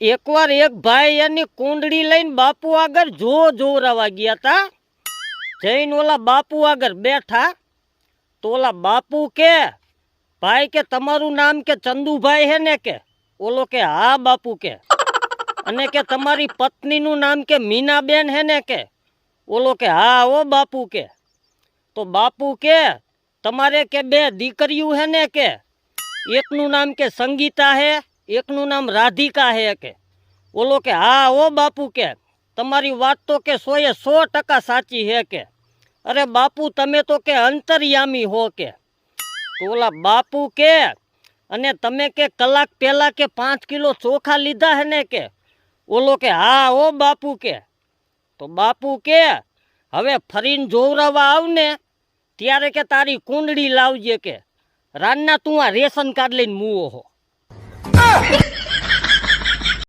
એકવાર એક ભાઈ એની કુંડળી લઈને બાપુ આગળ જોરાવા ગયા તા. જઈને ઓલા બાપુ આગળ બેઠા તો ઓલા બાપુ કે ભાઈ કે તમારું નામ કે ચંદુભાઈ હે ને કે? ઓલો કે હા બાપુ કે. અને કે તમારી પત્નીનું નામ કે મીનાબેન હે ને કે? ઓલો કે હા ઓ બાપુ કે. તો બાપુ કે તમારે કે બે દીકરીઓ હે ને કે? એકનું નામ કે સંગીતા હે, એકનું નામ રાધિકા હે કે? ઓલો કે હા ઓ બાપુ કે તમારી વાત તો કે 100% સાચી હે કે. અરે બાપુ તમે તો કે અંતર્યામી હો કે. તો ઓલા બાપુ કે અને તમે કે કલાક પહેલા કે 5 કિલો ચોખા લીધા હે ને કે? ઓલો કે હા ઓ બાપુ કે. તો બાપુ કે હવે ફરીને જોવરાવા આવને ત્યારે કે તારી કુંડળી લાવજે કે. રાનના તું આ રેશન કાર્ડ લઈને મૂવો હો.